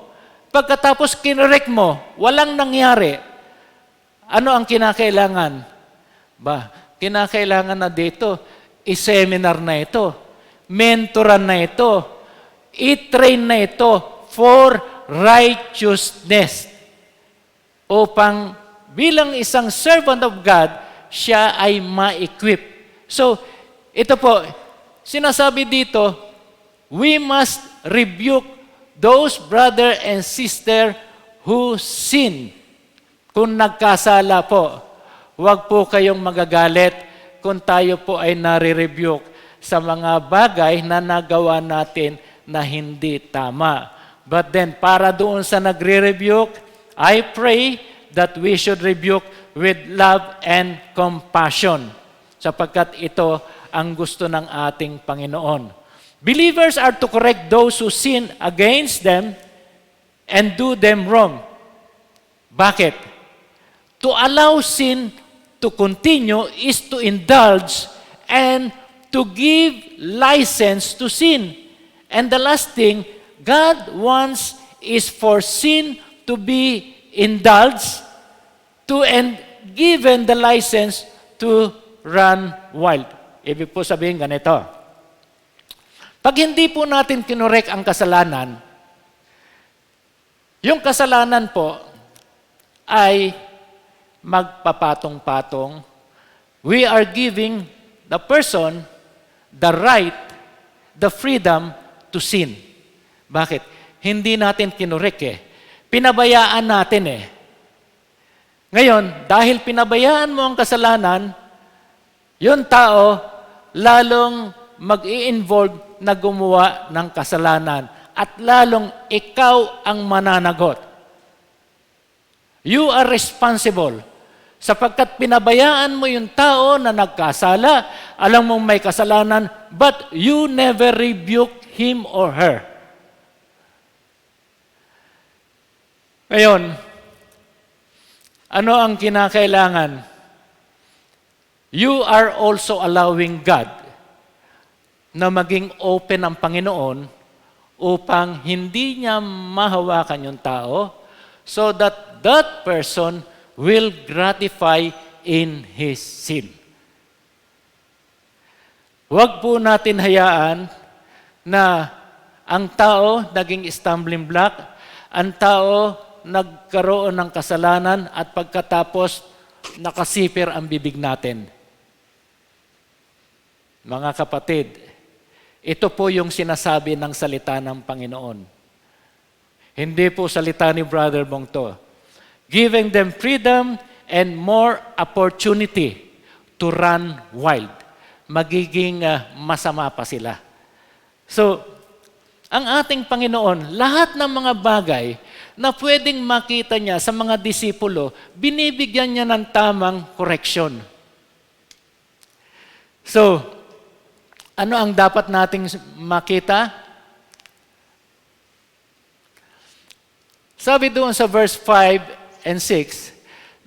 pagkatapos kinorek mo, walang nangyari, ano ang kinakailangan? Kinakailangan na dito, i-seminar na ito, mentoran na ito, i-train na ito for righteousness. Upang bilang isang servant of God, siya ay ma-equip. So, ito po, sinasabi dito, we must rebuke those brother and sister who sin. Kung nagkasala po, huwag po kayong magagalit kung tayo po ay nare-rebuke sa mga bagay na nagawa natin na hindi tama. But then, para doon sa nagre-rebuke, I pray that we should rebuke with love and compassion, sapagkat ito ang gusto ng ating Panginoon. Believers are to correct those who sin against them and do them wrong. Bakit? To allow sin to continue is to indulge and to give license to sin. And the last thing God wants is for sin to be indulged and given the license to run wild. Ibig po sabihin ganito. Pag hindi po natin kinorek ang kasalanan, yung kasalanan po ay magpapatong-patong. We are giving the person the right, the freedom to sin. Bakit? Hindi natin kinorek Pinabayaan natin Ngayon, dahil pinabayaan mo ang kasalanan, yung tao lalong mag-i-involve na gumawa ng kasalanan at lalong ikaw ang mananagot. You are responsible sapagkat pinabayaan mo yung tao na nagkasala, alam mong may kasalanan, but you never rebuke him or her. Ngayon, ano ang kinakailangan? You are also allowing God na maging open ang Panginoon upang hindi niya mahawakan yung tao so that that person will gratify in his sin. Huwag po natin hayaan na ang tao naging stumbling block, ang tao nagkaroon ng kasalanan at pagkatapos nakasipir ang bibig natin. Mga kapatid, ito po yung sinasabi ng salita ng Panginoon. Hindi po salita ni Brother Bong to. Giving them freedom and more opportunity to run wild. Magiging masama pa sila. So, ang ating Panginoon, lahat ng mga bagay na pwedeng makita niya sa mga disipulo, binibigyan niya ng tamang koreksyon. So, ano ang dapat nating makita? Sabi doon sa verse 5 and 6,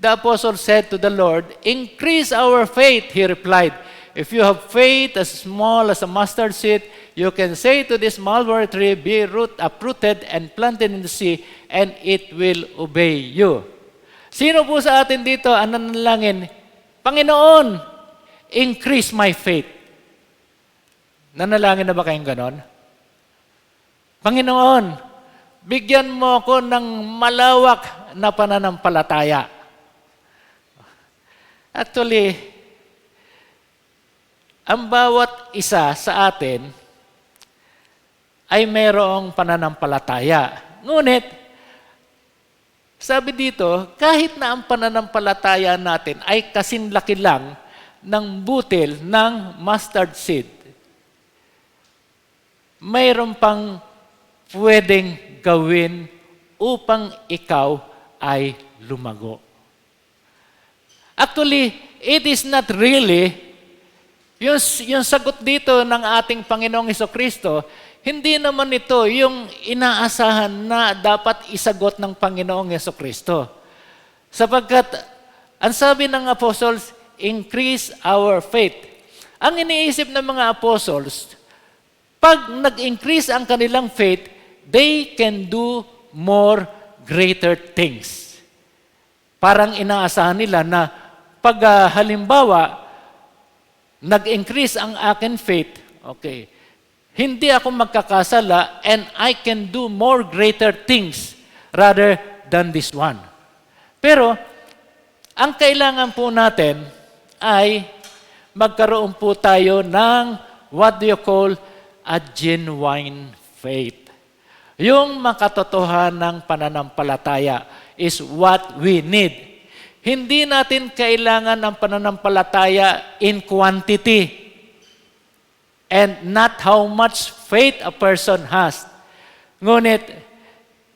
the apostle said to the Lord, "Increase our faith," he replied. "If you have faith as small as a mustard seed, you can say to this mulberry tree, be uprooted and planted in the sea, and it will obey you." Sino po sa atin dito ang nanalangin, "Panginoon, increase my faith"? Nanalangin na ba kayong ganon? "Panginoon, bigyan mo ako ng malawak na pananampalataya." Actually, ang bawat isa sa atin ay mayroong pananampalataya. Ngunit, sabi dito, kahit na ang pananampalataya natin ay kasinlaki lang ng butil ng mustard seed, mayroon pang pwedeng gawin upang ikaw ay lumago. Actually, it is not really, yung sagot dito ng ating Panginoong Hesukristo, hindi naman ito yung inaasahan na dapat isagot ng Panginoong Hesukristo. Sapagkat, ang sabi ng apostles, increase our faith. Ang iniisip ng mga apostles, pag nag-increase ang kanilang faith, they can do more greater things. Parang inaasahan nila na pag halimbawa, nag-increase ang akin faith, okay, hindi ako magkakasala and I can do more greater things rather than this one. Pero, ang kailangan po natin ay magkaroon po tayo ng what do you call a genuine faith. Yung makatotohanang pananampalataya is what we need. Hindi natin kailangan ng pananampalataya in quantity and not how much faith a person has. Ngunit,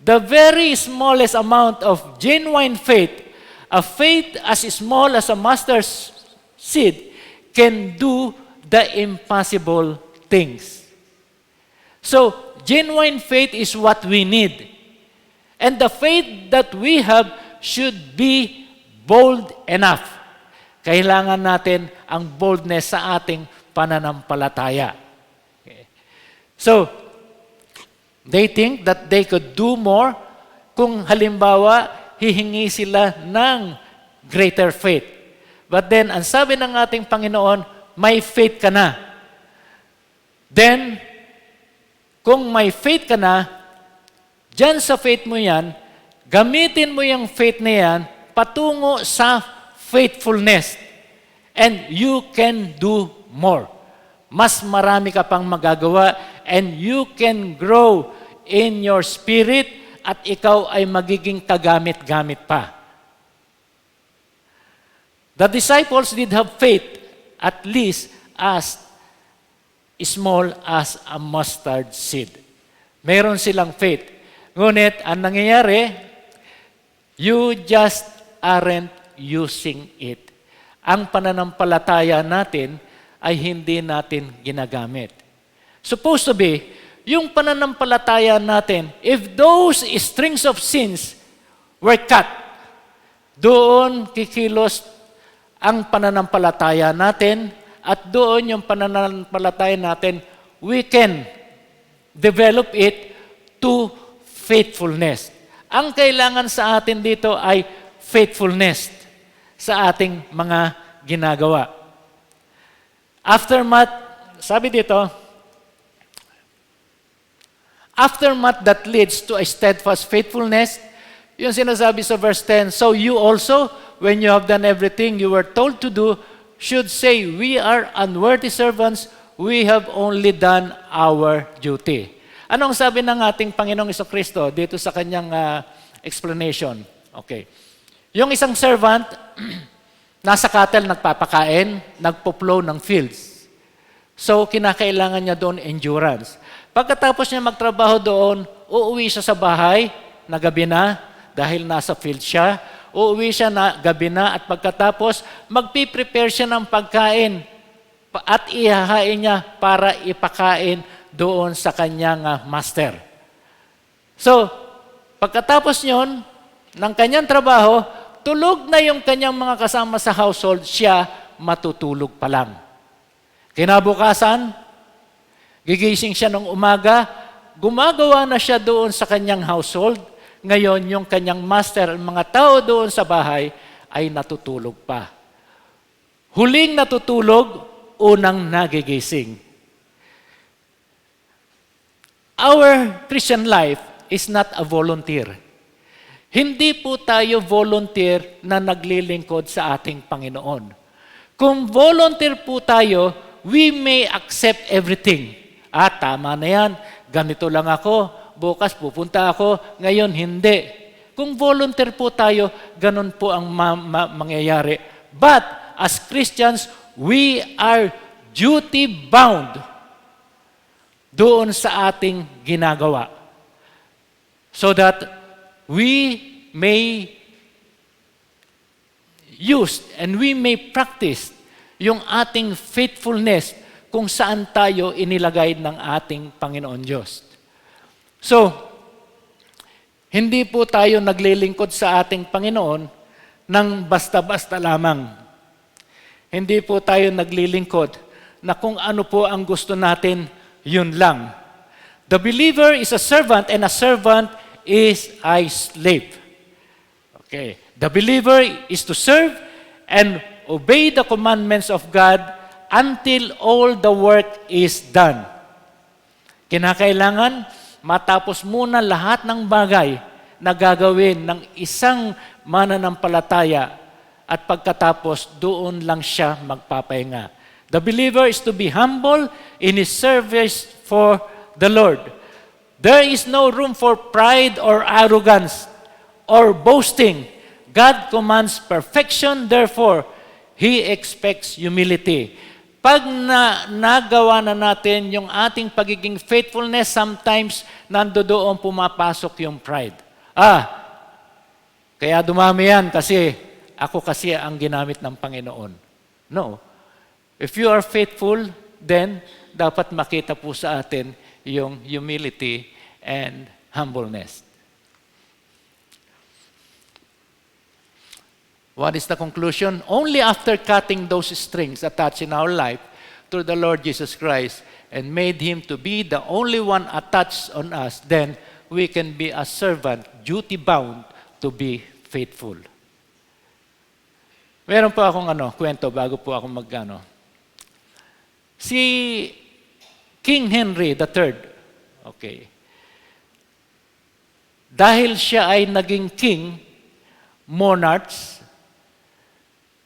the very smallest amount of genuine faith, a faith as small as a mustard seed, can do the impossible things. So, genuine faith is what we need. And the faith that we have should be bold enough. Kailangan natin ang boldness sa ating pananampalataya. Okay. So, they think that they could do more kung halimbawa hihingi sila ng greater faith. But then, ang sabi ng ating Panginoon, may faith ka na. Then, kung may faith ka na, dyan sa faith mo yan, gamitin mo yung faith na yan patungo sa faithfulness. And you can do more. Mas marami ka pang magagawa and you can grow in your spirit at ikaw ay magiging kagamit-gamit pa. The disciples did have faith at least as small as a mustard seed. Meron silang faith. Ngunit, ang nangyayari, you just aren't using it. Ang pananampalataya natin ay hindi natin ginagamit. Supposed to be, yung pananampalataya natin, if those strings of sins were cut, doon kikilos ang pananampalataya natin at doon yung pananampalataya natin, we can develop it to faithfulness. Ang kailangan sa atin dito ay faithfulness sa ating mga ginagawa. Aftermath, sabi dito, aftermath that leads to a steadfast faithfulness, yung sinasabi sa verse 10, so you also, when you have done everything you were told to do, should say, we are unworthy servants, we have only done our duty. Anong sabi ng ating Panginoong Hesukristo dito sa kanyang explanation? Okay. Yung isang servant, nasa cattle nagpapakain, nagpo-plow ng fields. So, kinakailangan niya doon endurance. Pagkatapos niya magtrabaho doon, uuwi siya sa bahay na gabi na, dahil nasa field siya. Uuwi siya na gabi na at pagkatapos, magpiprepare siya ng pagkain at ihahain niya para ipakain doon sa kanyang master. So, Pagkatapos nyon, ng kanyang trabaho, tulog na yung kanyang mga kasama sa household, siya matutulog pa lang. Kinabukasan, gigising siya ng umaga, gumagawa na siya doon sa kanyang household. Ngayon, yung kanyang master, ang mga tao doon sa bahay, ay natutulog pa. Huling natutulog, unang nagigising. Our Christian life is not a volunteer. Hindi po tayo volunteer na naglilingkod sa ating Panginoon. Kung volunteer po tayo, we may accept everything. Tama na yan. Ganito lang ako. Bukas pupunta ako. Ngayon, hindi. Kung volunteer po tayo, ganun po ang mangyayari. But, as Christians, we are duty-bound doon sa ating ginagawa. So that we may use and we may practice yung ating faithfulness kung saan tayo inilagay ng ating Panginoon Diyos. So, hindi po tayo naglilingkod sa ating Panginoon ng basta-basta lamang. Hindi po tayo naglilingkod na kung ano po ang gusto natin, yun lang. The believer is a servant and a servant is a slave. Okay. The believer is to serve and obey the commandments of God until all the work is done. Kinakailangan matapos muna lahat ng bagay na gagawin ng isang mananampalataya at pagkatapos doon lang siya magpapahinga. The believer is to be humble in his service for the Lord. There is no room for pride or arrogance or boasting. God commands perfection, therefore, He expects humility. Pag nagawa na natin yung ating pagiging faithfulness, sometimes nandoon pumapasok yung pride. Kaya dumami yan kasi ako kasi ang ginamit ng Panginoon. No. If you are faithful, then dapat makita po sa atin yung humility and humbleness. What is the conclusion? Only after cutting those strings attached in our life to the Lord Jesus Christ and made Him to be the only one attached on us, then we can be a servant, duty-bound to be faithful. Meron po akong kwento bago po ako Si King Henry III, okay. Dahil siya ay naging king, monarchs,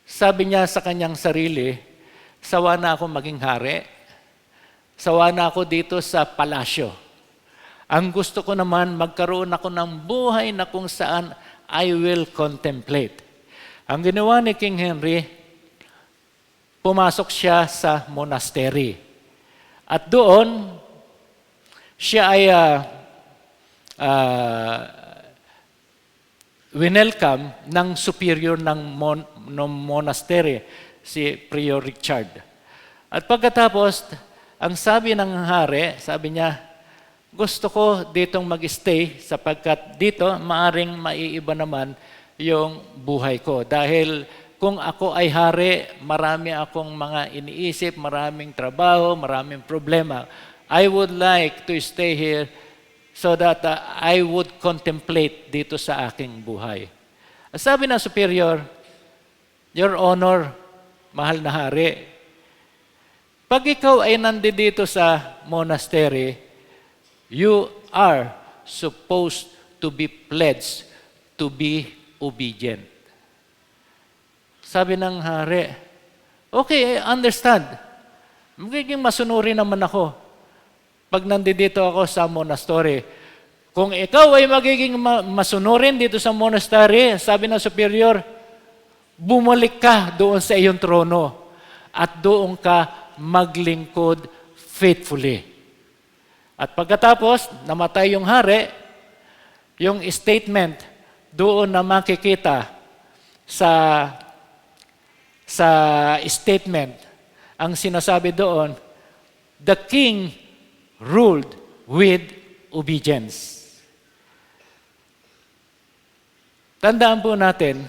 sabi niya sa kanyang sarili, sawa na ako maging hari, sawa na ako dito sa palasyo. Ang gusto ko naman, magkaroon ako ng buhay na kung saan I will contemplate. Ang ginawa ni King Henry, pumasok siya sa monastery. At doon, siya ay winelcome ng superior ng monastery, si Prior Richard. At pagkatapos, ang sabi ng hari, sabi niya, gusto ko ditong mag-stay sapagkat dito maaring maiiba naman yung buhay ko. Dahil kung ako ay hari, marami akong mga iniisip, maraming trabaho, maraming problema. I would like to stay here so that I would contemplate dito sa aking buhay. Sabi ng superior, Your Honor, mahal na hari, pag ikaw ay nandito sa monastery, you are supposed to be pledged to be obedient. Sabi ng hari, okay, I understand. Magiging masunuri naman ako pag nandito ako sa monastery. Kung ikaw ay magiging masunurin dito sa monastery, sabi ng superior, bumalik ka doon sa iyong trono at doon ka maglingkod faithfully. At pagkatapos, namatay yung hari, yung statement doon na makikita sa statement, ang sinasabi doon, the king ruled with obedience. Tandaan po natin,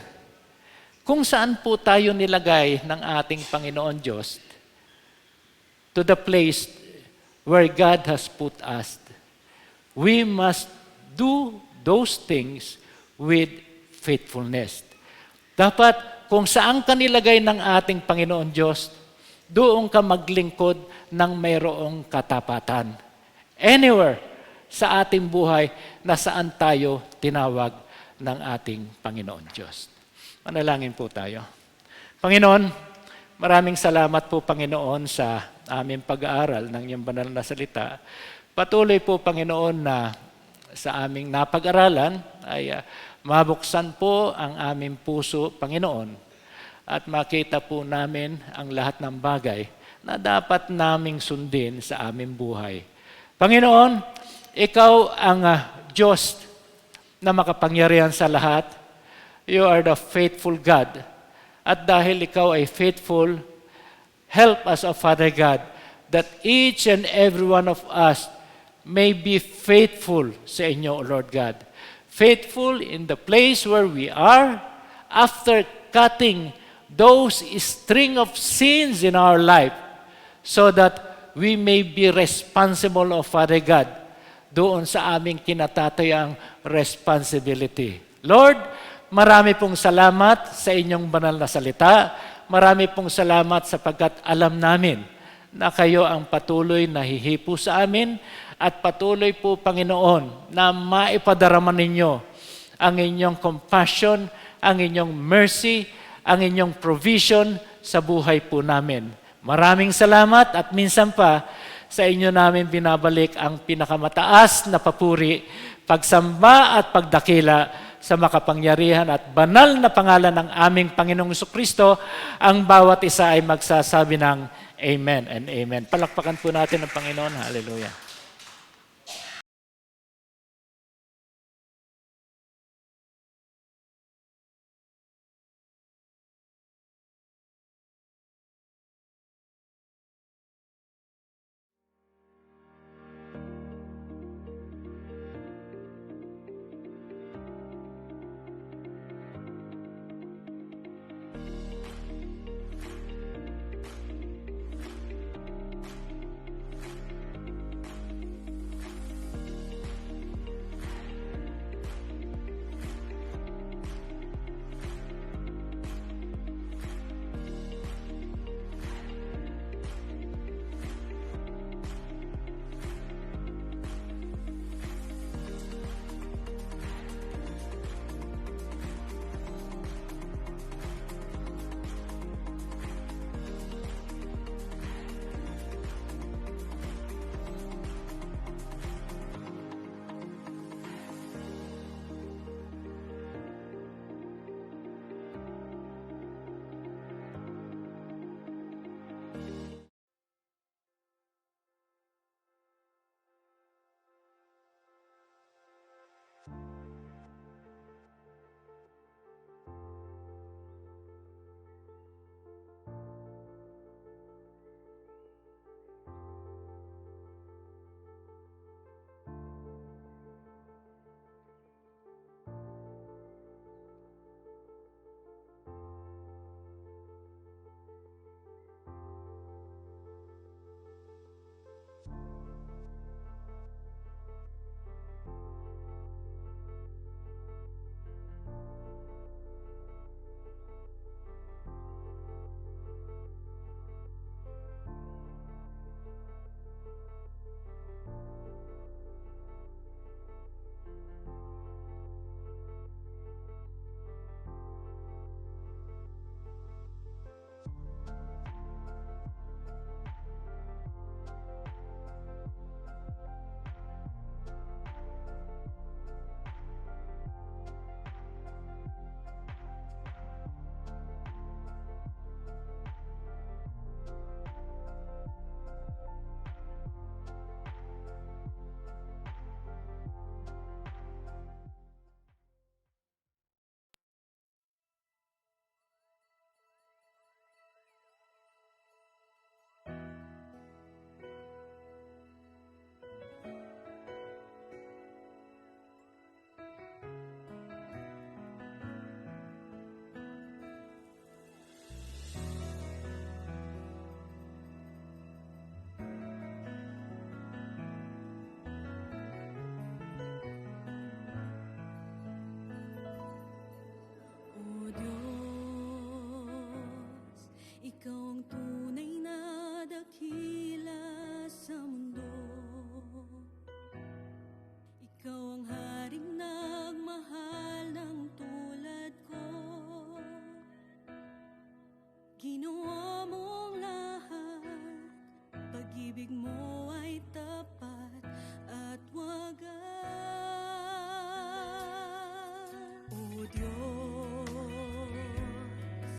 kung saan po tayo nilagay ng ating Panginoon Diyos, to the place where God has put us, we must do those things with faithfulness. Dapat kung saan ka nilagay ng ating Panginoon Diyos, doon ka maglingkod ng mayroong katapatan. Anywhere sa ating buhay na saan tayo tinawag ng ating Panginoon Diyos. Manalangin po tayo. Panginoon, maraming salamat po, Panginoon, sa aming pag-aaral ng iyong banal na salita. Patuloy po, Panginoon, na sa aming napag-aralan ay mabuksan po ang aming puso, Panginoon, at makita po namin ang lahat ng bagay na dapat naming sundin sa aming buhay. Panginoon, Ikaw ang Diyos na makapangyarihan sa lahat. You are the faithful God. At dahil Ikaw ay faithful, help us, O Father God, that each and every one of us may be faithful sa inyo, O Lord God. Faithful in the place where we are after cutting those string of sins in our life so that we may be responsible, O Father God, doon sa aming kinatatayang responsibility. Lord, marami pong salamat sa inyong banal na salita. Marami pong salamat sapagkat alam namin na kayo ang patuloy na hihipo sa amin at patuloy po, Panginoon, na maipadarama ninyo ang inyong compassion, ang inyong mercy, ang inyong provision sa buhay po namin. Maraming salamat at minsan pa sa inyo namin binabalik ang pinakamataas na papuri, pagsamba at pagdakila sa makapangyarihan at banal na pangalan ng aming Panginoong Jesucristo. Ang bawat isa ay magsasabi ng Amen and Amen. Palakpakan po natin ang Panginoon. Hallelujah.
Ikaw ang tunay na dakila sa mundo. Ikaw ang haring nagmahal ng tulad ko. Ginawa mong lahat, pag-ibig mo